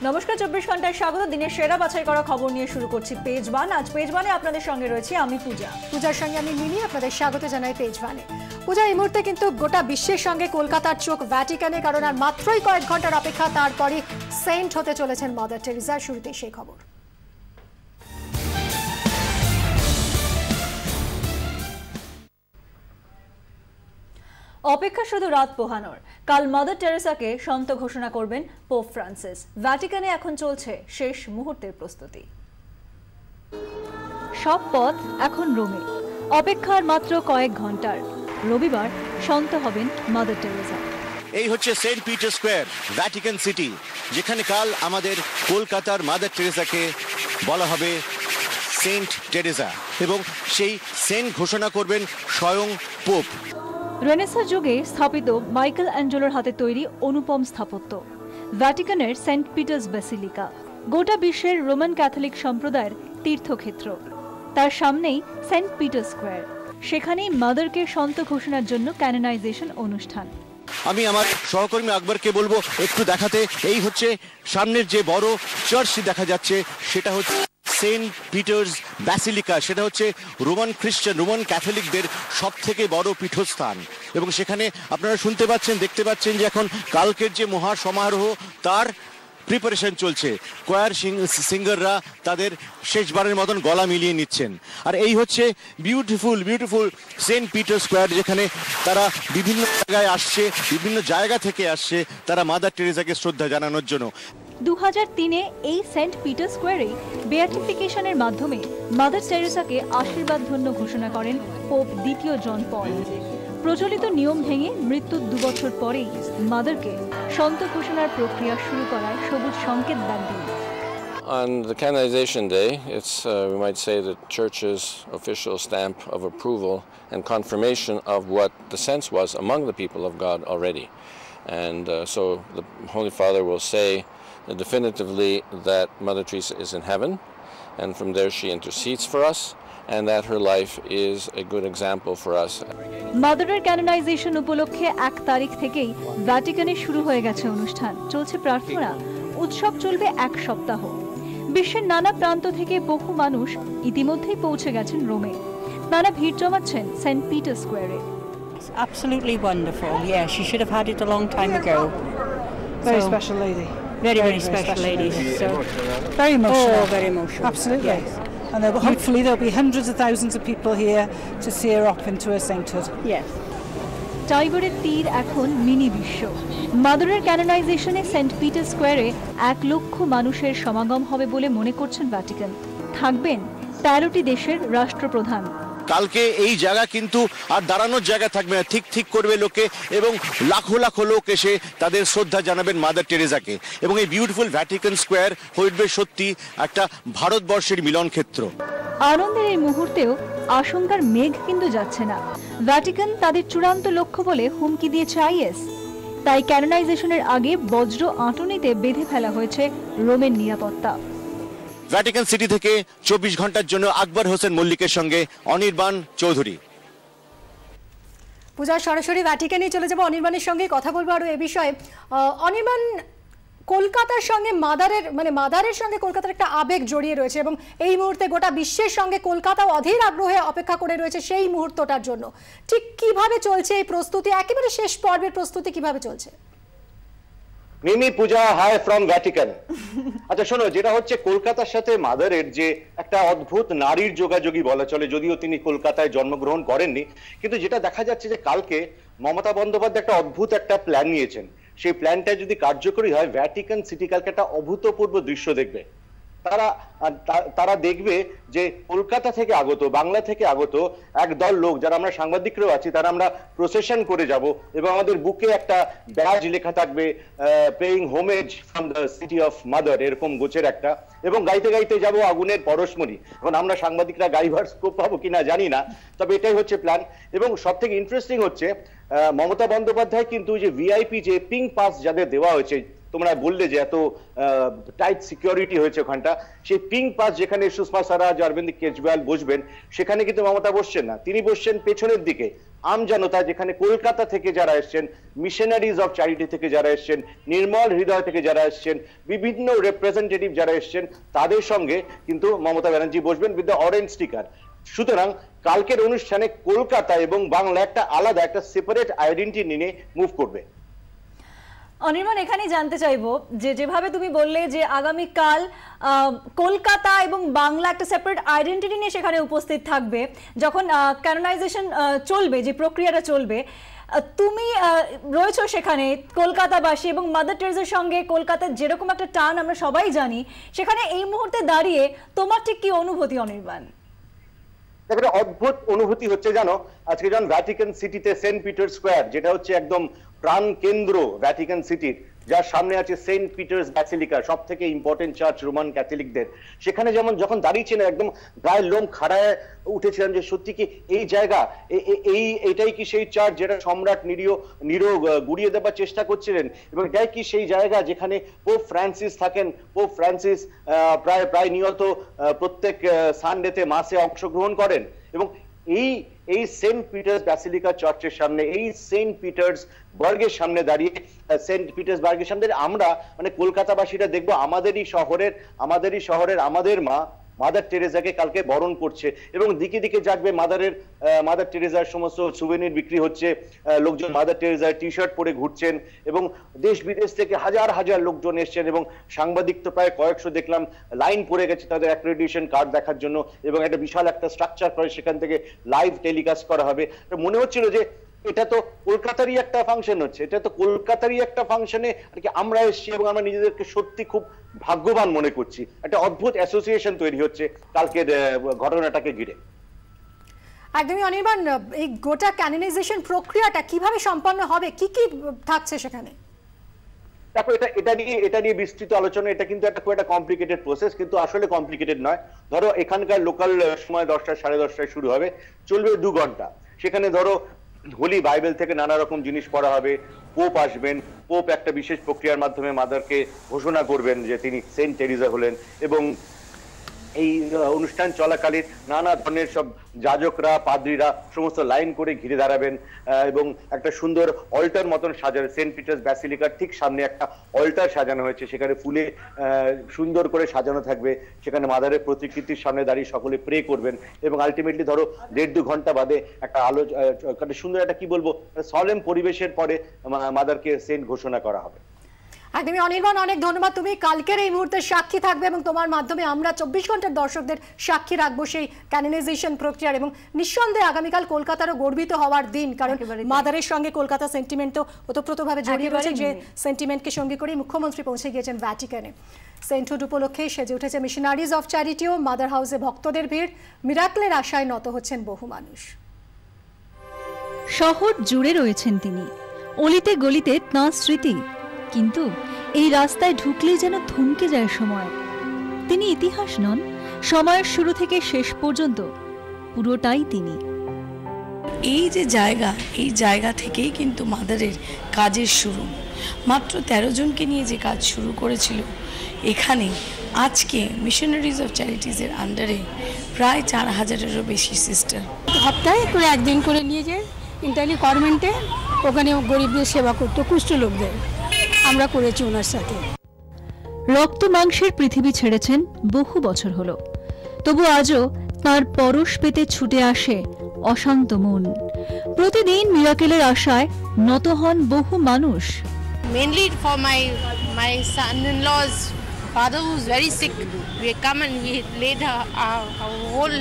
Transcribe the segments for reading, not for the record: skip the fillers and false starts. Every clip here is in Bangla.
নমস্কার, 24 ঘন্টায় স্বাগত। দিনের সেরা বাছাই করা খবর নিয়ে শুরু করছি পেজ ওয়ান। আজ পেজ ওয়ানে আপনাদের সঙ্গে রয়েছি আমি পূজার সঙ্গে আমি মিমি। আপনাদের স্বাগত জানাই পেজ ওয়ানে। পূজা, এই মুহূর্তে কিন্তু গোটা বিশ্বের সঙ্গে কলকাতার চোখ ভ্যাটিকানে, কারণ আর মাত্রই কয়েক ঘন্টার অপেক্ষা, তারপরই সেন্ট হতে চলেছেন মাদার টেরেসা। শুরুতেই সেই খবর। অপেক্ষা শুধু রাত পোহানোর। কাল মাদার টেরেসাকে সন্ত ঘোষণা করবেন পোপ ফ্রান্সিস। ভ্যাটিকানে এখন চলছে শেষ মুহূর্তের প্রস্তুতি। সব পথ এখন রোমে। অপেক্ষার মাত্র কয়েক ঘন্টার। রবিবার সন্ত হবেন মাদার টেরেসা। এই হচ্ছে Saint Peter square, Vatican city, যেখানে কাল আমাদের কলকাতার মাদার টেরেসাকে বলা হবে সেন্ট টেরেসা, এবং সেই সেন্ট ঘোষণা করবেন স্বয়ং পোপ। রেনেসাঁ যুগে স্থাপিত মাইকেল অ্যাঞ্জেলোর হাতে তৈরি অনুপম স্থাপত্য ভ্যাটিকানের সেন্ট পিটার্স বেসিলিকা, গোটা বিশ্বের রোমান ক্যাথলিক সম্প্রদায়ের তীর্থক্ষেত্র। তার সামনেই সেন্ট পিটার স্কোয়ার, সেখানেই মাদারকে সন্ত ঘোষণার জন্য ক্যানোনাইজেশন অনুষ্ঠান। আমি আমার সহকর্মী আকবরকে বলবো একটু দেখাতে। এই হচ্ছে সামনের যে বড় চার্চটি দেখা যাচ্ছে, সেটা হচ্ছে সেন্ট পিটার্স ব্যাসিলিকা। সেটা হচ্ছে রোমান ক্যাথলিকদের সব থেকে বড় পীঠস্থান, এবং সেখানে আপনারা শুনতে পাচ্ছেন, দেখতে পাচ্ছেন যে এখন কালকের যে মহা সমারোহ তার প্রিপারেশন চলছে। কোয়ার সিঙ্গাররা তাদের শেষবারের মতন গলা মিলিয়ে নিচ্ছেন। আর এই হচ্ছে বিউটিফুল সেন্ট পিটার স্কোয়ার, যেখানে তারা বিভিন্ন জায়গা থেকে আসছে তারা মাদার টেরেসাকে শ্রদ্ধা জানানোর জন্য। 2003-এ এই সেন্ট পিটার স্কোয়ারে বেয়াটিফিকেশনের মাধ্যমে মাদার টেরেসাকে আশীর্বাদ ধন্য ঘোষণা করেন পোপ দ্বিতীয় জন পল। প্রচলিত নিয়ম ভেঙে মৃত্যুর 2 বছর পরেই মাদারকে সন্ত ঘোষণার প্রক্রিয়া শুরু করার সবুজ সংকেত দেন তিনি। On the canonization day, it's we might say the Church's official stamp of approval and confirmation of what the sense was among the people of God already. And so the Holy Father will say definitively that Mother Teresa is in heaven, and from there she intercedes for us, and that her life is a good example for us. মাদারের ক্যানোনাইজেশন উপলক্ষে 1 তারিখ থেকেই ভ্যাটিকানে শুরু হয়ে গেছে অনুষ্ঠান। চলছে প্রার্থনা, উৎসব চলবে 1 সপ্তাহ। বিশ্বের নানা প্রান্ত থেকে বহু মানুষ ইতিমধ্যেই পৌঁছে গেছেন রোমে। তারা ভিড় জমাচ্ছেন সেন্ট পিটার স্কোয়ারে। Absolutely wonderful. Yeah, she should have had it a long time ago. Very special lady. Very special lady. So Very emotional. Oh, very emotional. Absolutely. Yes. And hopefully there'll be hundreds of thousands of people here to see her up into her sainthood. Yes. টাইবারের তীর এখন মিনি বিশ্ব। মাদারের ক্যানোনাইজেশনে সেন্ট পিটার স্কোয়ারে 1 লক্ষ মানুষের সমাগম হবে বলে মনে করছেন ভ্যাটিকান। থাকবেন 13টি দেশের রাষ্ট্রপ্রধান। কালকে এই জায়গা কিন্তু আর দাঁড়ানোর জায়গা থাকবে না, ঠিক করবে লোকে, এবং লাখো লোক এসে তাদের শ্রদ্ধা জানাবেন মাদার টেরেসাকে। এবং এই বিউটিফুল ভ্যাটিকান স্কোয়ার হয়ে সত্যি একটা ভারতবর্ষের মিলন ক্ষেত্র। আনন্দের এই মুহূর্তেও আশঙ্কার মেঘ কিন্তু যাচ্ছে না। ভ্যাটিকান তাদের চূড়ান্ত লক্ষ্য বলে হুমকি দিয়েছে আইএস। তাই ক্যানোনাইজেশনের আগে বজ্র আঁটুনিতে বেঁধে ফেলা হয়েছে রোমের নিরাপত্তা। ভ্যাটিকান সিটি থেকে 24 ঘন্টার জন্য আকবর হোসেন মল্লিকের সঙ্গে অনির্বাণ চৌধুরী। পূজা, সরাসরি ভ্যাটিকানে চলে যাবো, অনির্বাণের সঙ্গে কথা বলবো আরো এ বিষয়ে। অনির্বাণ, কলকাতার সঙ্গে মাদারের সঙ্গে কলকাতার একটা আবেগ জড়িয়ে রয়েছে, এবং এই মুহূর্তে গোটা বিশ্বের সঙ্গে কলকাতাও অধীর আগ্রহে অপেক্ষা করে রয়েছে সেই মুহূর্তটার জন্য। ঠিক কিভাবে চলছে এই প্রস্তুতি, একেবারে শেষ পর্বের প্রস্তুতি কিভাবে চলছে? মিমি, পূজা, হাই ফ্রম ভ্যাটিকান। আচ্ছা শোনো, যেটা হচ্ছে কলকাতার সাথে মাদারের যে একটা অদ্ভুত নারীর যোগাযোগই বলা চলে, যদিও তিনি কলকাতায় জন্মগ্রহণ করেননি, কিন্তু যেটা দেখা যাচ্ছে যে কালকে মমতা বন্দ্যোপাধ্যায় একটা অদ্ভুত একটা প্ল্যান নিয়েছেন। সেই প্ল্যানটা যদি কার্যকরী হয়, ভ্যাটিকান সিটি কালকে একটা অভূতপূর্ব দৃশ্য দেখবে। তারা দেখবে যে কলকাতা থেকে আগত, বাংলা থেকে আগত একদল লোক, যারা আমরা সাংবাদিকরাও আছি, তারা আমরা প্রসেশন করে যাব, এবং আমাদের বুকে একটা ব্যাজ লেখা থাকবে paying homage from the city of mother, এরকম গোছের একটা, এবং গাইতে যাব আগুনের পরশমণি। এখন আমরা সাংবাদিকরা গাইবার স্কোপ পাবো কিনা জানি না, তবে এটাই হচ্ছে প্ল্যান। এবং সব থেকে ইন্টারেস্টিং হচ্ছে মমতা বন্দ্যোপাধ্যায় কিন্তু যে ভিআইপি যে পিঙ্ক পাস যাদের দেওয়া হয়েছে, তোমরা বললে যে এত টাইট সিকিউরিটি হয়েছে ওখানটা, সেই পিঙ্ক পাস যেখানে সুষমা স্বরাজ অরবিন্দ কেজরিওয়াল বসবেন সেখানে কিন্তু মমতা বসছেন না, তিনি বসছেন পেছনের দিকে। আম জনতা যেখানে কলকাতা থেকে যারা এসছেন, মিশনারিজ অফ চ্যারিটি থেকে যারা এসছেন, নির্মল হৃদয় থেকে যারা এসছেন, বিভিন্ন রিপ্রেজেন্টেটিভ যারা এসছেন, তাদের সঙ্গে কিন্তু মমতা ব্যানার্জি বসবেন উইথ দ্য অরেঞ্জ স্টিকার। সুতরাং কালকের অনুষ্ঠানে কলকাতা এবং বাংলা একটা আলাদা, একটা সেপারেট আইডেন্টিটি নিয়ে মুভ করবে। অনির্বাণ, এখানে জানতে চাইবো যে যেভাবে তুমি বললে যে আগামীকাল কলকাতা এবং বাংলা একটা সেপারেট আইডেন্টিটি নিয়ে সেখানে উপস্থিত থাকবে, যখন ক্যানোনাইজেশন চলবে, যে প্রক্রিয়াটা চলবে, তুমি রয়েছো সেখানে কলকাতাবাসী এবং মাদার টেরেসার সঙ্গে কলকাতার যেরকম একটা টান আমরা সবাই জানি, সেখানে এই মুহূর্তে দাঁড়িয়ে তোমার ঠিক কি অনুভূতি অনির্বাণ? একটা অদ্ভুত অনুভূতি হচ্ছে জানো, আজকে যখন ভ্যাটিকান সিটিতে সেন্ট পিটার স্কোয়ার, যেটা হচ্ছে একদম প্রাণ কেন্দ্র ভ্যাটিকান সিটির, যার সামনে আছে সেন্ট পিটার্স ব্যাসিলিকা, সব থেকে ইম্পর্টেন্ট চার্চ রোমান ক্যাথলিকদের, সেখানে যেমন যখন দাঁড়িয়েছিলেন একদম গায়ের লোম খাড়ায় উঠেছিলাম যে সত্যি কি এই জায়গা, এইটাই কি সেই চার্চ যেটা সম্রাট নিরো গুড়িয়ে দেবার চেষ্টা করছিলেন, এবং এটাই কি সেই জায়গা যেখানে পোপ ফ্রান্সিস থাকেন। পোপ ফ্রান্সিস প্রায় নিয়ত প্রত্যেক সানডেতে মাসে অংশগ্রহণ করেন, এবং এই সেন্ট পিটার্স ব্যাসিলিকা চার্চের সামনে, এই সেন্ট পিটার্স বার্গের সামনে দাঁড়িয়ে, সেন্ট পিটার্স বার্গের সামনে আমরা মানে কলকাতাবাসীরা দেখবো আমাদেরই শহরের আমাদের মা মাদার টেরেসাকে কালকে বরণ করছে, এবং দিকে দিকে জাগবে মাদার টেরেসার সমস্ত সুভেনির বিক্রি হচ্ছে, লোকজন মাদার টেরেসার টি শার্ট পরে ঘুরছেন, এবং দেশ বিদেশ থেকে হাজার হাজার লোকজন এসছেন, এবং সাংবাদিক তো প্রায় কয়েকশো দেখলাম লাইন পড়ে গেছে তাদের অ্যাক্রেডিটেশন কার্ড দেখার জন্য, এবং একটা বিশাল একটা স্ট্রাকচার করে সেখান থেকে লাইভ টেলিকাস্ট করা হবে। মনে হচ্ছিল যে এটা তো কলকাতারই একটা ফাংশন হচ্ছে, এটা তো কলকাতারই একটা ফাংশনে আর কি আমরা এসেছি, এবং আমরা নিজেদেরকে সত্যি খুব ভাগ্যবান মনে করছি। একটা অদ্ভুত অ্যাসোসিয়েশন তৈরি হচ্ছে কালকের ঘটনাটাকে ঘিরে। একদমই অনির্বাণ, এই গোটা ক্যানোনাইজেশন প্রক্রিয়াটা কিভাবে সম্পন্ন হবে, কি কি থাকছে সেখানে? দেখো, এটা নিয়ে বিস্তৃত আলোচনা, এটা কিন্তু একটা খুব একটা কমপ্লিকেটেড প্রসেস, কিন্তু আসলে কমপ্লিকেটেড নয়। ধরো এখানকার লোকাল সময় 10টা সাড়ে 10টায় শুরু হবে, চলবে 2 ঘন্টা। সেখানে ধরো হোলি বাইবেল থেকে নানা রকম জিনিস পড়া হবে, পোপ আসবেন, পোপ একটা বিশেষ প্রক্রিয়ার মাধ্যমে মাদারকে ঘোষণা করবেন যে তিনি সেন্ট টেরেসা হলেন, এবং এই অনুষ্ঠান চলাকালীন নানা ধরনের সব যাজকরা, পাদ্রীরা সমস্ত লাইন করে ঘিরে দাঁড়াবেন, এবং একটা সুন্দর অল্টার মতন সাজানো, সেন্ট পিটার্স ব্যাসিলিকার ঠিক সামনে একটা অল্টার সাজানো হয়েছে, সেখানে ফুলে সুন্দর করে সাজানো থাকবে, সেখানে মাদারের প্রতিকৃতির সামনে দাঁড়িয়ে সকলে প্রে করবেন, এবং আলটিমেটলি ধরো 1.5-2 ঘন্টা বাদে একটা সুন্দর একটা কি বলবো সলেম পরিবেশের পরে মাদারকে সেন্ট ঘোষণা করা হবে। একদমই অনির্বাণ, অনেক ধন্যবাদ। তুমি কালকের এই মুহূর্তের সাক্ষী থাকবে, এবং তোমার মাধ্যমে আমরা 24 ঘন্টার দর্শকদের সাক্ষী রাখবো সেই ক্যানোনাইজেশন প্রক্রিয়ার, এবং নিঃসন্দেহে আগামীকাল কলকাতারও গর্বিত হওয়ার দিন, কারণ মাদারের সঙ্গে কলকাতা সেন্টিমেন্টও ওতপ্রোতভাবে জড়িয়ে রয়েছে, যে সেন্টিমেন্টকে সঙ্গে করে মুখ্যমন্ত্রী পৌঁছে গিয়েছেন ভ্যাটিকানে। সেন্টহুড উপলক্ষে সেজে উঠেছে মিশনারিজ অফ চ্যারিটিও, মাদার হাউসে ভক্তদের ভিড়, মিরাকলের আশায় নত হচ্ছেন বহু মানুষ। শহর জুড়ে রয়েছেন তিনি, অলিতে গলিতে তাঁর স্মৃতি, কিন্তু এই রাস্তায় ঢুকলেই যেন থমকে যায় সময়। তিনি ইতিহাস নন, সময়ের শুরু থেকে শেষ পর্যন্ত পুরোটাই তিনি। এই যে জায়গা, এই জায়গা থেকেই কিন্তু মাদারের কাজের শুরু। মাত্র 13 জনকে নিয়ে যে কাজ শুরু করেছিল, এখানে আজকে মিশনারিজ অফ চ্যারিটিজের আন্ডারে প্রায় 4000-এরও বেশি সিস্টার। সপ্তাহে করে একদিন করে নিয়ে যায় ইন্টারলি গভর্নমেন্টে, ওখানে গরিবদের সেবা করতো, কুষ্ঠ লোকদের। আমরা করেছি ওনার সাথে। রক্ত মাংসের পৃথিবী ছেড়েছেন বহু বছর হলো, তবু আজও তার পরশ পেতে ছুটে আসে অশান্ত মন। প্রতিদিন মিরাকেলের আশায় নত হন বহু মানুষ। Mainly for my son-in-law's father who's very sick, we come and we laid our whole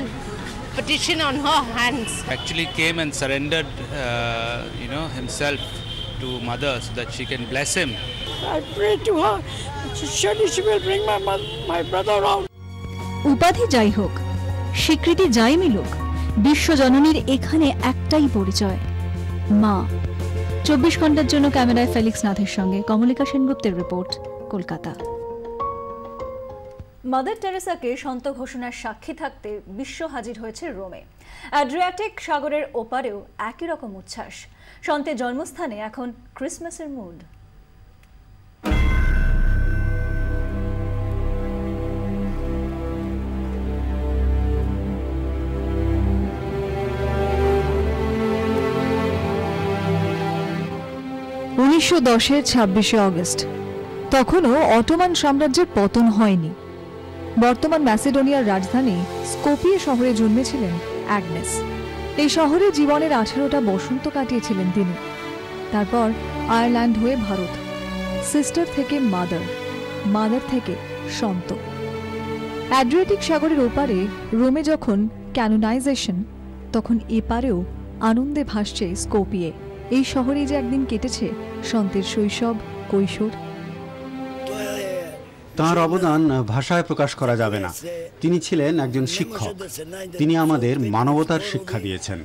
petition on her hands. Actually came and surrendered himself to mother so that she can bless him. I pray to her, surely she will bring my brother around. উপাধি যাই হোক, স্বীকৃতি যাই মিলুক, বিশ্বজননীর এখানে একটাই পরিচয়, মা। 24 ঘন্টার জন্য ক্যামেরায় ফেলিক্স নাথের সঙ্গে কমলিকা সেনগুপ্তের রিপোর্ট, কলকাতা। মাদার টেরেসাকে সন্ত ঘোষণার সাক্ষী থাকতে বিশ্ব হাজির হয়েছে রোমে। অ্যাড্রিয়াটিক সাগরের ওপারেও একই রকম উচ্ছ্বাস। সন্তের জন্মস্থানে এখন ক্রিসমাসের মুড। 1910-এর 26শে অগস্ট। তখনও অটোমান সাম্রাজ্যের পতন হয়নি। বর্তমান ম্যাসেডোনিয়ার রাজধানী স্কোপিয়ে শহরে জন্মেছিলেন অ্যাগনেস। এই শহরে জীবনের 18টা বসন্ত কাটিয়েছিলেন তিনি। তারপর আয়ারল্যান্ড হয়ে ভারত, সিস্টার থেকে মাদার, মাদার থেকে সন্ত। অ্যাড্রিয়াটিক সাগরের ওপারে রোমে যখন ক্যানোনাইজেশন, তখন এপারেও আনন্দে ভাসছে স্কোপিয়ে। এই শহরেই যে একদিন কেটেছে সন্তের শৈশব, কৈশোর। তাঁর অবদান ভাষায় প্রকাশ করা যাবে না। তিনি ছিলেন একজন শিক্ষক। তিনি আমাদের মানবতার শিক্ষা দিয়েছেন।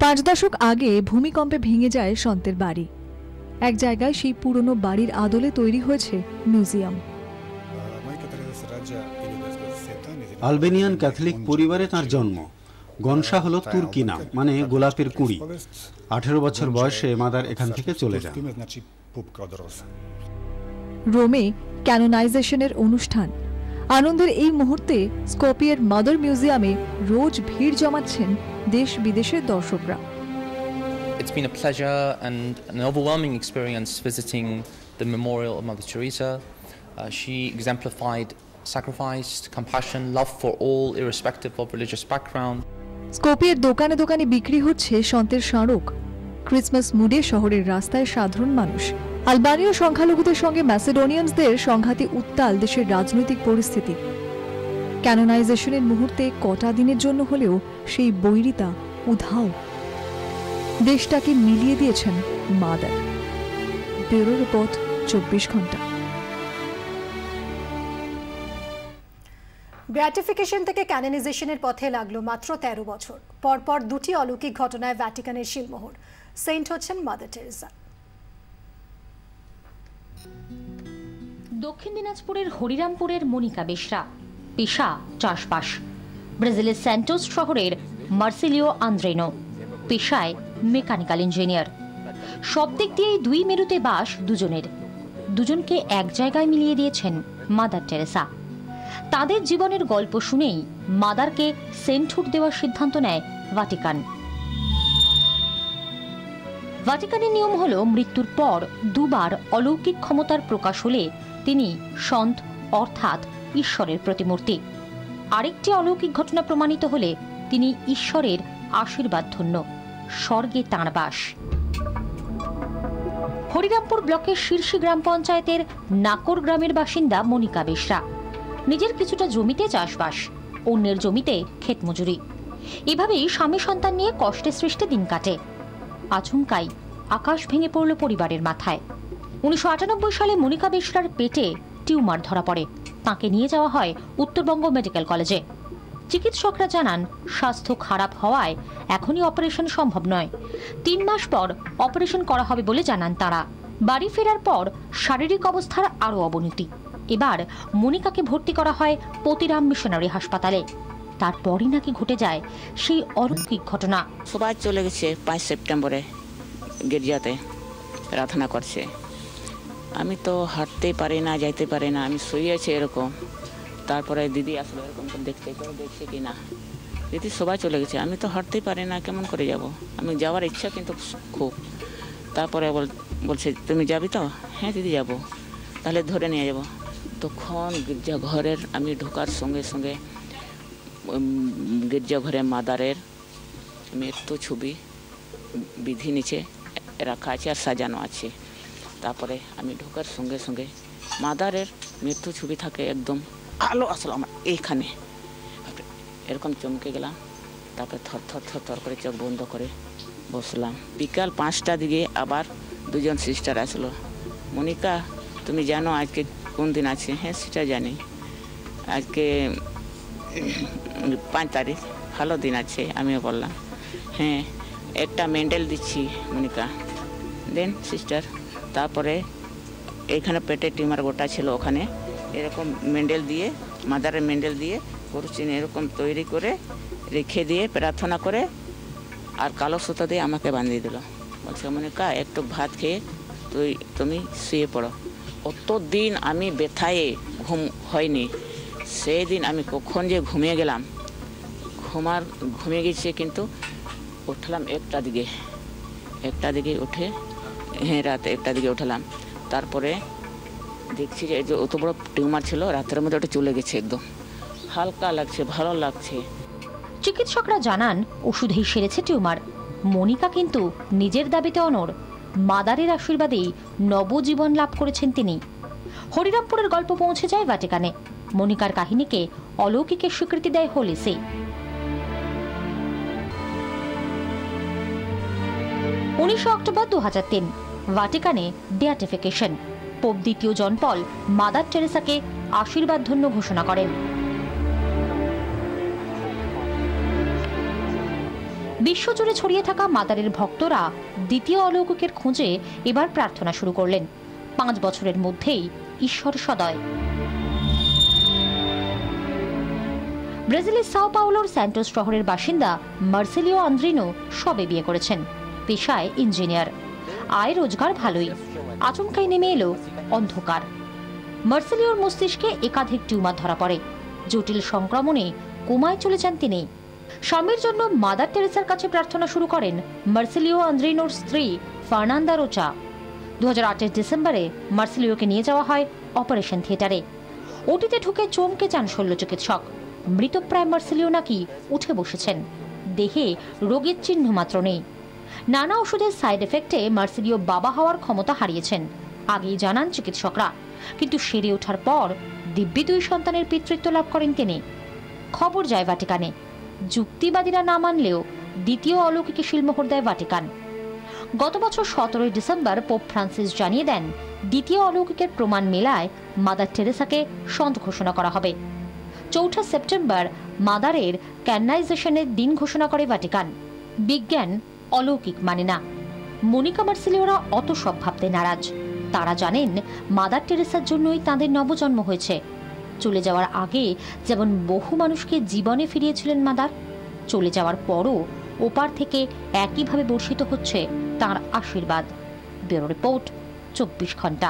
5 দশক আগে ভূমিকম্পে ভেঙে যায় সন্তের বাড়ি। এক জায়গায় সেই পুরনো বাড়ির আদলে তৈরি হয়েছে মিউজিয়াম। আলবেনিয়ান ক্যাথলিক পরিবারে তার জন্ম। গনসা হলো তুর্কি নাম, মানে গোলাপের কুঁড়ি। 18 বছর বয়সে মাদার এখান থেকে চলে যান। রোমে ক্যানোনাইজেশনের অনুষ্ঠান, আনন্দের এই মুহূর্তে স্কোপিয়ের মাদার মিউজিয়ামে রোজ ভিড় জমাচ্ছেন দেশ বিদেশের দর্শকরা। It's been a pleasure and an overwhelming experience visiting the memorial of Mother Teresa. She exemplified sacrifice, compassion, love for all, irrespective of religious background. স্কোপিয়ের দোকানে দোকানে বিক্রি হচ্ছে সন্তের স্মারক। ক্রিসমাস মুডে শহরের রাস্তায় সাধারণ মানুষ। আলবানীয় সংখ্যালঘুদের সঙ্গে ম্যাসেডোনিয়ানসদের সংঘাতে উত্তাল দেশের রাজনৈতিক পরিস্থিতি। ক্যানোনাইজেশনের মুহূর্তে কটা দিনের জন্য হলেও সেই বৈরিতা উধাও। দেশটাকে মিলিয়ে দিয়েছেন মাদার। ব্যুরো রিপোর্ট, 24 ঘন্টা। ব্যাটিফিকেশন থেকে ক্যানোনাইজেশনের পথে লাগলো মাত্র 13 বছর। পরপর দুটি অলৌকিক ঘটনায় ভ্যাটিকানের শিলমোহর। সেন্ট হচ্ছেন মাদার টেরেসা। দক্ষিণ দিনাজপুরের হরিরামপুরের মনিকা বেশরা, পেশা চাষবাস। ব্রাজিলের স্যান্টোস শহরের মার্সিলিও আন্দ্রেনো, পেশায় মেকানিক্যাল ইঞ্জিনিয়ার। সব দিক দিয়েই দুই মেরুতে বাস দুজনের। দুজনকে এক জায়গায় মিলিয়ে দিয়েছেন মাদার টেরেসা। তাদের জীবনের গল্প শুনেই মাদারকে সেন্টহুড দেওয়ার সিদ্ধান্ত নেয় ভ্যাটিকান। ভ্যাটিকানের নিয়ম হলো মৃত্যুর পর দুবার অলৌকিক ক্ষমতার প্রকাশ হলে তিনি সন্ত, অর্থাৎ ঈশ্বরের প্রতিমূর্তি। আরেকটি অলৌকিক ঘটনা প্রমাণিত হলে তিনি ঈশ্বরের আশীর্বাদ ধন্য, স্বর্গে তাঁর বাস। হরিরামপুর ব্লকের শীর্ষী গ্রাম পঞ্চায়েতের নাকর গ্রামের বাসিন্দা মনিকা বেশরা। নিজের কিছুটা জমিতে চাষবাস, অন্যের জমিতে ক্ষেত মজুরি। এভাবেই স্বামী সন্তান নিয়ে কষ্টে সৃষ্টে দিন কাটে। আচমকাই আকাশ ভেঙে পড়ল পরিবারের মাথায়। 1998 সালে মনিকা বেশরার পেটে টিউমার ধরা পড়ে। তাকে নিয়ে যাওয়া হয় উত্তরবঙ্গ মেডিকেল কলেজে। চিকিৎসকরা জানান স্বাস্থ্য খারাপ হওয়ায় এখনই অপারেশন সম্ভব নয়। 3 মাস পর অপারেশন করা হবে বলে জানান তারা। বাড়ি ফেরার পর শারীরিক অবস্থার আরও অবনতি। এবার মনিকাকে ভর্তি করা হয় পতিরাম মিশনারি হাসপাতালে। তারপরই নাকি ঘটে যায় সেই অলৌকিক ঘটনা। সবাই চলে গেছে 5 সেপ্টেম্বরে গির্জাতে প্রার্থনা করছে। আমি তো হাঁটতে পারি না, যাইতে পারি না, আমি শুয়েছি এরকম। তারপরে দিদি আসলো এরকম দেখতে দেখছে কি না, দিদি সবাই চলে গেছে, আমি তো হাঁটতেই পারি না, কেমন করে যাব? আমি যাওয়ার ইচ্ছা কিন্তু খুব। তারপরে বলছে তুমি যাবি তো? হ্যাঁ দিদি যাব। তাহলে ধরে নিয়ে যাব। তখন গির্জাঘরের আমি ঢোকার সঙ্গে সঙ্গে গির্জাঘরে মাদারের মৃত্যু ছবি বিধি নিচে রাখা আছে আর সাজানো আছে। তারপরে আমি ঢোকার সঙ্গে সঙ্গে মাদারের মৃত্যু ছবি থাকে, একদম আলো আসলো আমার এইখানে, এরকম চমকে গেলাম। তারপরে থর থর থর থর করে চোখ বন্ধ করে বসলাম। বিকাল 5টার দিকে আবার দুজন সিস্টার আসলো। মনিকা তুমি জানো আজকে কোন দিন আছে? হ্যাঁ সেটা জানি, আজকে 5 তারিখ, ভালো দিন আছে। আমিও বললাম হ্যাঁ, একটা মেন্ডেল দিচ্ছি মনিকা। দেন সিস্টার। তারপরে এখানে পেটে টিউমার গোটা ছিল, ওখানে এরকম মেন্ডেল দিয়ে, মাদারের মেন্ডেল দিয়ে করুচিন এরকম তৈরি করে রেখে দিয়ে প্রার্থনা করে আর কালো সুতো দিয়ে আমাকে বাঁধিয়ে দিল। বলছে মনিকা একটু ভাত খেয়ে তুমি শুয়ে পড়ো। অত দিন আমি ব্যথায় ঘুম হয়নি। সেই দিন আমি কখন যে ঘুমিয়ে গেলাম, ঘুমিয়ে গেছে, কিন্তু উঠলাম 1টার দিকে। একটা দিকে উঠে, হ্যাঁ রাত একটা দিকে উঠলাম। তারপরে দেখছি যে অত বড় টিউমার ছিল, রাতের মধ্যে ওটা চলে গেছে, একদম হালকা লাগছে, ভালো লাগছে। চিকিৎসকরা জানান ওষুধেই সেরেছে টিউমার। মনিকা কিন্তু নিজের দাবিতে অনড়। মাদারের আশীর্বাদেই নবজীবন লাভ করেছেন তিনি। হরিরামপুরের গল্প পৌঁছে যায় ভ্যাটিকানে। মনিকার কাহিনীকে অলৌকিকের স্বীকৃতি দেয় হোলি সি। 19 অক্টোবর 2003 ভ্যাটিকানে বিয়াটিফিকেশন। পোপ দ্বিতীয় জন পল মাদার টেরেসাকে আশীর্বাদ ধন্য ঘোষণা করেন। বিশ্বজুড়ে ছড়িয়ে থাকা মাদারের ভক্তরা দ্বিতীয় অলৌকিকের খোঁজে এবার প্রার্থনা শুরু করলেন। 5 বছরের মধ্যেই ঈশ্বর সদয়। ব্রাজিলের সাও পাওলোর স্যান্টোস শহরের বাসিন্দা মার্সেলিও আন্দ্রিনো সবে বিয়ে করেছেন। পেশায় ইঞ্জিনিয়ার, আয় রোজগার ভালোই। আচমকাই নেমে এলো অন্ধকার। মার্সেলিওর মস্তিষ্কে একাধিক টিউমার ধরা পড়ে। জটিল সংক্রমণে কোমায় চলে যান তিনি। স্বামীর জন্য মাদার টেরেসার কাছে প্রার্থনা শুরু করেন মার্সেলিও আন্দ্রিনোর স্ত্রী ফার্নান্দা রোচা। 2008 ডিসেম্বরে মার্সেলিওকে নিয়ে যাওয়া হয় অপারেশন থিয়েটারে। ওটিতে ঢুকে চমকে যান শল্য চিকিৎসক। মৃতপ্রায় মার্সেলিও নাকি উঠে বসেছেন, দেহে রোগের চিহ্ন মাত্র নেই। নানা ওষুধের সাইড এফেক্টে মার্সেলিও বাবা হওয়ার ক্ষমতা হারিয়েছেন, আগেই জানান চিকিৎসকরা। কিন্তু সেরে ওঠার পর দিব্যি 2 সন্তানের পিতৃত্ব লাভ করেন তিনি। খবর যায় ভ্যাটিকানে। যুক্তিবাদীরা না মানলেও দ্বিতীয় অলৌকিকে শিলমোহর দেয় ভ্যাটিকান। গত বছর 17 ডিসেম্বর পোপ ফ্রান্সিস জানিয়ে দেন দ্বিতীয় অলৌকিকের প্রমাণ মেলায় মাদার টেরেসাকে সন্ত ঘোষণা করা হবে। 4 সেপ্টেম্বর মাদারের ক্যানাইজেশনের দিন ঘোষণা করে ভ্যাটিকান। বিজ্ঞান অলৌকিক মানে না। মনিকা মার্সেলিওরা অত সব ভাবতে নারাজ। তারা জানেন মাদার টেরেসার জন্যই তাদের নবজন্ম হয়েছে। চলে যাওয়ার আগে যেমন বহু মানুষকে জীবনে ফিরিয়েছিলেন মাদার, চলে যাওয়ার পরও ওপার থেকে একইভাবে বর্ষিত হচ্ছে তার আশীর্বাদ। ব্যুরো রিপোর্ট, 24 ঘন্টা।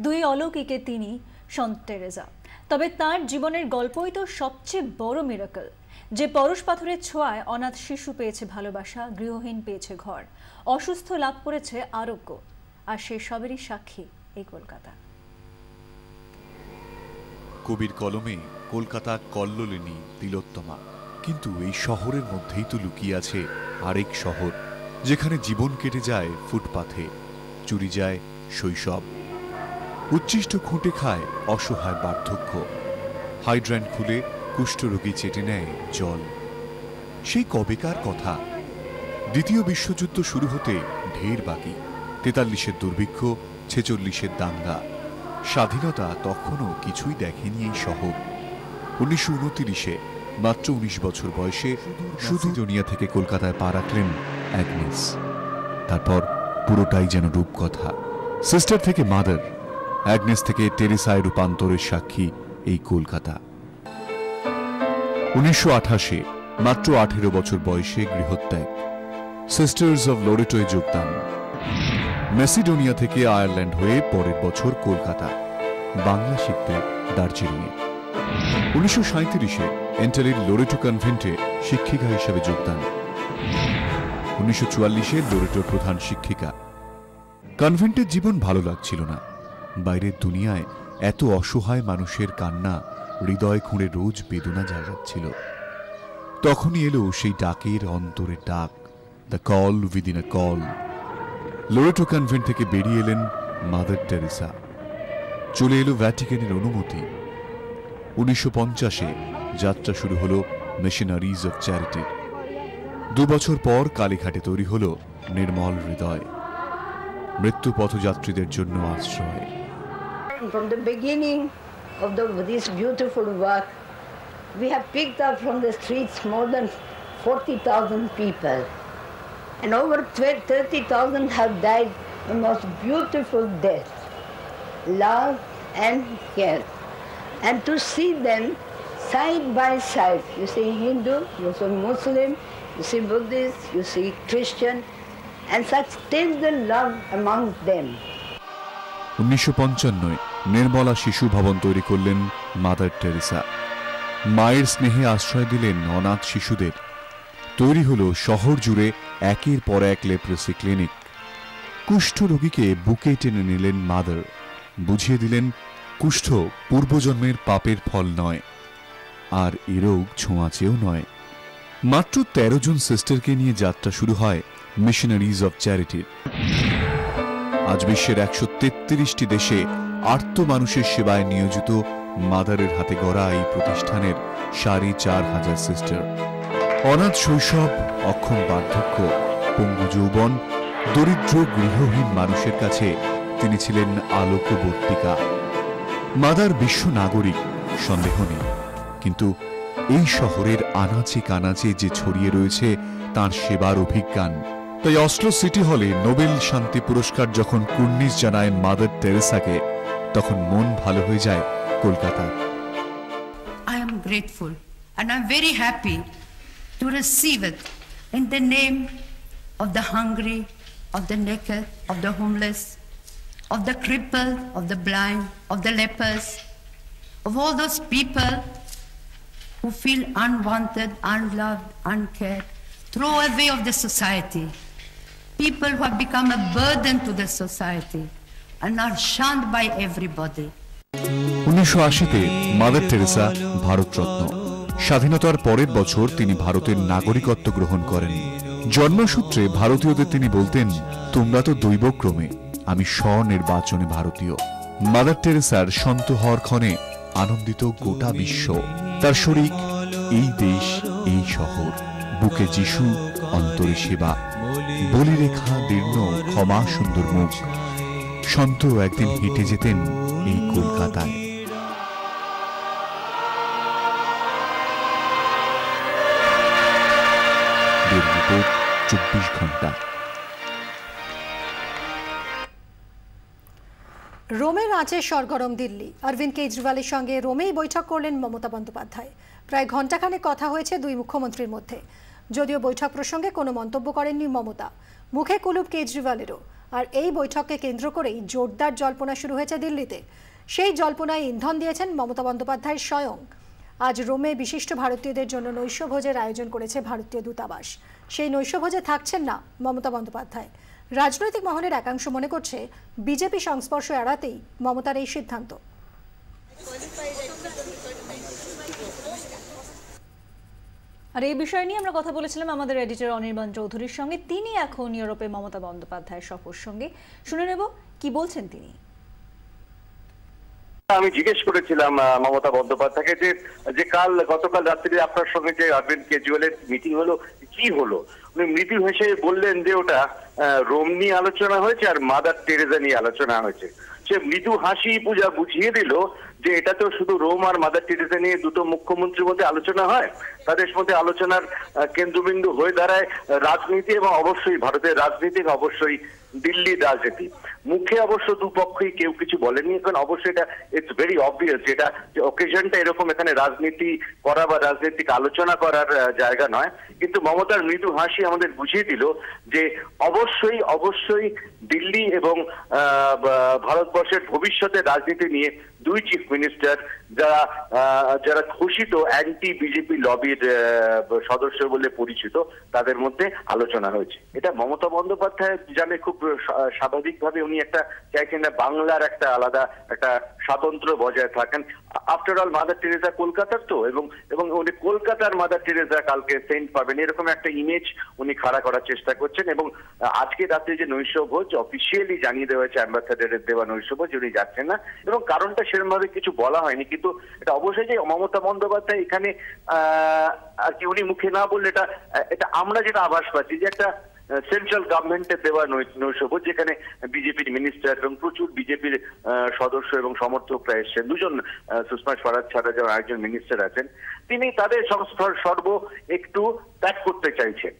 2 অলৌকিকে তিনি সন্ত টেরেসা। তবে তার জীবনের গল্পই তো সবচেয়ে বড় মিরাকল। যে পরশ পাথরের ছোঁয়ায় অনাথ শিশু পেয়েছে ভালোবাসা, গৃহহীন পেয়েছে ঘর, অসুস্থ লাভ করেছে আরোগ্য, আর সে সবেরই সাক্ষী এই কলকাতা। কবির কলমে কলকাতা কল্লোলিনী তিলোত্তমা। কিন্তু এই শহরের মধ্যেই তো লুকিয়ে আছে আরেক শহর, যেখানে জীবন কেটে যায় ফুটপাথে, চুরি যায় শৈশব, উচ্ছিষ্ট খুঁটে খায় অসহায় বার্ধক্য, হাইড্রান্ট খুলে কুষ্ঠরোগী চেটে নেয় জল। সেই কবেকার কথা। দ্বিতীয় বিশ্বযুদ্ধ শুরু হতে ঢের বাকি। 43-এর দুর্ভিক্ষ, 46-এর দাঙ্গা। স্বাধীনতা তখনও কিছুই দেখেনি এই শহর। 1929-এ মাত্র 19 বছর বয়সে শুধু দুনিয়া থেকে কলকাতায় পা রাখলেন অ্যাগনেস। তারপর পুরোটাই যেন রূপকথা। সিস্টার থেকে মাদার, অ্যাগনেস থেকে টেরেসায় রূপান্তরের সাক্ষী এই কলকাতা। 1928-এ মাত্র 18 বছর বয়সে গৃহত্যাগ, সিস্টার্স অব লোরেটোয় যোগদান। মেসিডোনিয়া থেকে আয়ারল্যান্ড হয়ে পরের বছর কলকাতা, বাংলা শিখতে দার্জিলিংয়ে। 1937-এ এন্টালির লোরেটো কনভেন্টে শিক্ষিকা হিসেবে যোগদান। 1944-এ লোরেটোর প্রধান শিক্ষিকা। কনভেন্টের জীবন ভালো লাগছিল না। বাইরের দুনিয়ায় এত অসহায় মানুষের কান্না হৃদয় খুঁড়ে রোজ বেদনা জাগাচ্ছিল। তখনই এলো সেই ডাকের অন্তরের ডাক, the call within a call. Loreto convent থেকে বেরিয়ে এলেন মাদার টেরেসা। চলে এলো ভ্যাটিকানের অনুমতি। 1950-এ যাত্রা শুরু হলো মিশনারিজ অফ চ্যারিটির। 2 বছর পর কালীঘাটে তৈরি হলো নির্মল হৃদয়, মৃত্যু পথযাত্রীদের জন্য আশ্রয়। From the beginning of this beautiful work, we have picked up from the streets more than 40,000 people, and over 30,000 have died the most beautiful death, love and care. And to see them side by side, you see Hindu, you see Muslim, you see Buddhist, you see Christian, and such tender love among them. 1955 Nirmala শিশু ভবন তৈরি করলেন মাদার টেরেসা। মায়ের স্নেহে আশ্রয় দিলেন অনাথ শিশুদের। তৈরি হলো শহর জুড়ে একের পর এক লেপ্রোসি ক্লিনিক। কুষ্ঠ রোগীকে বুকে টেনে নিলেন মাদার, বুঝিয়ে দিলেন কুষ্ঠ পূর্বজন্মের পাপের ফল নয়, আর এ রোগ ছোঁয়াচেও নয়। মাত্র 13 জন সিস্টারকে নিয়ে যাত্রা শুরু হয় মিশনারিজ অফ চ্যারিটির। আজ বিশ্বের 133টি দেশে আর্ত মানুষের সেবায় নিয়োজিত মাদারের হাতে গড়া এই প্রতিষ্ঠানের 4,500 সিস্টার। অনাথ শৈশব, অক্ষম বার্ধক্য, পঙ্গু যৌবন, দরিদ্র গৃহহীন মানুষের কাছে তিনি ছিলেন আলোকবর্তিকা। মাদার বিশ্ব নাগরিক, সন্দেহ নেই, কিন্তু এই শহরের আনাচে কানাচে যে ছড়িয়ে রয়েছে তাঁর সেবার অভিজ্ঞান। তাই অসলো সিটি হলে নোবেল শান্তি পুরস্কার যখন কুর্নিশ জানায় মাদার তেরেসাকে, তখন মন ভালো হয়ে যায় কলকাতার। I am grateful and I am very happy to receive it in the name of the hungry, of the naked, of the homeless, of the crippled, of the blind, of the lepers, of all those people who feel unwanted, unloved, uncared, throwaway of the society, people who have become a burden to the society and are shunned by everybody. 1980-তে মাদার তেরেসা ভারতরত্ন। স্বাধীনতার পরের বছর তিনি ভারতের নাগরিকত্ব গ্রহণ করেন। জন্মসূত্রে ভারতীয়দের তিনি বলতেন, তোমরা তো দৈবক্রমে, আমি স্বনির্বাচনে ভারতীয়। মাদার তেরেসার সন্ত হওয়ার ক্ষণে আনন্দিত গোটা বিশ্ব। তার শরিক এই দেশ, এই শহর, বুকে যিশু, অন্তরে সেবা, বলিরেখা দীর্ণ, ক্ষমা সুন্দর মুখ। সন্ত একদিন হেঁটে যেতেন এই কলকাতায়। রিপোর্ট 24 ঘন্টা। রোমের আঁচে সরগরম দিল্লি। অরবিন্দ কেজরিওয়ালের সঙ্গে রোমেই বৈঠক করলেন মমতা বন্দ্যোপাধ্যায়। প্রায় ঘণ্টাখানেক কথা হয়েছে দুই মুখ্যমন্ত্রীর মধ্যে। যদিও বৈঠক প্রসঙ্গে কোনো মন্তব্য করেননি মমতা, মুখে কুলুপ কেজরিওয়ালেরও। আর এই বৈঠককে কেন্দ্র করেই জোরদার জল্পনা শুরু হয়েছে দিল্লিতে। সেই জল্পনায় ইন্ধন দিয়েছেন মমতা বন্দ্যোপাধ্যায় স্বয়ং। আজ রোমে বিশিষ্ট ভারতীয়দের জন্য নৈশভোজের আয়োজন করেছে ভারতীয় দূতাবাস। সেই নৈশভোজে থাকছেন না মমতা বন্দ্যোপাধ্যায়। রাজনৈতিক মহলের একাংশ মনে করছে বিজেপি সংস্পর্শ এড়াতেই মমতার এই সিদ্ধান্ত। আর এই বিষয় নিয়ে আমরা কথা বলেছিলাম আমাদের এডিটর অনির্বাণ চৌধুরীর সঙ্গে। তিনি এখন ইউরোপে মমতা বন্দ্যোপাধ্যায়ের সফর সঙ্গে। শুনে নেব কি বলছেন তিনি। আমি জিজ্ঞেস করেছিলাম মমতা বন্দ্যোপাধ্যায়কে যে গতকাল রাত্রে আপনার সঙ্গে যে অরবিন্দ কেজরিওয়ালের মিটিং হলো, কি হলো? উনি মৃদু হেসে বললেন যে ওটা রোম নিয়ে আলোচনা হয়েছে আর মাদার টেরেসা নিয়ে আলোচনা হয়েছে। সে মৃদু হাসি পূজা বুঝিয়ে দিল যে এটা তো শুধু রোম আর মাদার টেরেসা নিয়ে দুটো মুখ্যমন্ত্রীর মধ্যে আলোচনা হয়, তাদের মধ্যে আলোচনার কেন্দ্রবিন্দু হয়ে দাঁড়ায় রাজনীতি, এবং অবশ্যই ভারতের রাজনীতি, অবশ্যই দিল্লির রাজনীতি। মুখে অবশ্য দুপক্ষই কেউ কিছু বলেনি। এখন অবশ্যই এটা ইটস ভেরি অবভিয়াস যেটা অকেশনটা এরকম এখানে রাজনীতি করা বা রাজনৈতিক আলোচনা করার জায়গা নয়। কিন্তু মমতার মৃদু হাসি আমাদের বুঝিয়ে দিল যে অবশ্যই অবশ্যই দিল্লি এবং ভারতবর্ষের ভবিষ্যতের রাজনীতি নিয়ে দুই চিফ মিনিস্টার যারা ঘোষিত অ্যান্টি বিজেপি লবির সদস্য বলে পরিচিত, তাদের মধ্যে আলোচনা হয়েছে। এটা মমতা বন্দ্যোপাধ্যায় জানে খুব স্বাভাবিকভাবে। উনি একটা চাইছেন না বাংলার একটা আলাদা একটা স্বাতন্ত্র্য বজায় থাকেন। আফটার অল মাদার টেরেসা কলকাতার তো, এবং উনি কলকাতার মাদার টেরেসা কালকে সেন্ট পাবেন, এরকম একটা ইমেজ উনি খাড়া করার চেষ্টা করছেন। এবং আজকে রাত্রে যে নৈশভোজ অফিসিয়ালি জানিয়ে দেওয়া হয়েছে, অ্যাম্বাসাডারের দেওয়া নৈশভোজ, উনি যাচ্ছেন না, এবং কারণটা সেরকম ভাবে কিছু বলা হয়নি। কিন্তু এটা অবশ্যই যে মমতা বন্দ্যোপাধ্যায় এখানে আর কি উনি মুখে না বললে এটা আমরা যেটা আভাস পাচ্ছি যে একটা সেন্ট্রাল গভর্নমেন্টের দেওয়া নৈশভোজ, যেখানে বিজেপির মিনিস্টার এবং প্রচুর বিজেপির সদস্য এবং সমর্থকরা এসছেন। দুজন সুষমা স্বরাজ ছাড়া যারা একজন মিনিস্টার আছেন, তিনি তাদের সর্ব একটু ত্যাগ করতে চাইছেন।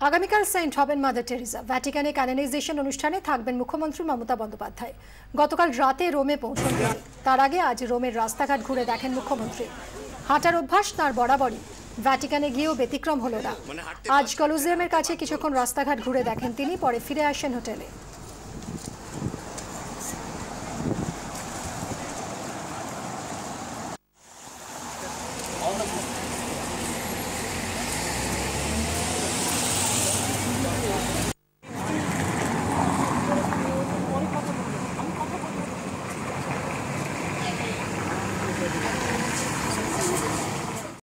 আগামীকাল সেন্ট হবেন মাদার টেরেসা। ভ্যাটিকানে ক্যানোনাইজেশন অনুষ্ঠানে থাকবেন মুখ্যমন্ত্রী মমতা বন্দ্যোপাধ্যায়। গতকাল রাতে রোমে পৌঁছন তিনি। তার আগে আজ রোমের রাস্তাঘাট ঘুরে দেখেন মুখ্যমন্ত্রী। হাঁটার অভ্যাস তাঁর বরাবরই, ভ্যাটিকানে গিয়েও ব্যতিক্রম হলো না। আজ কলোজিয়ামের কাছে কিছুক্ষণ রাস্তাঘাট ঘুরে দেখেন তিনি, পরে ফিরে আসেন হোটেলে।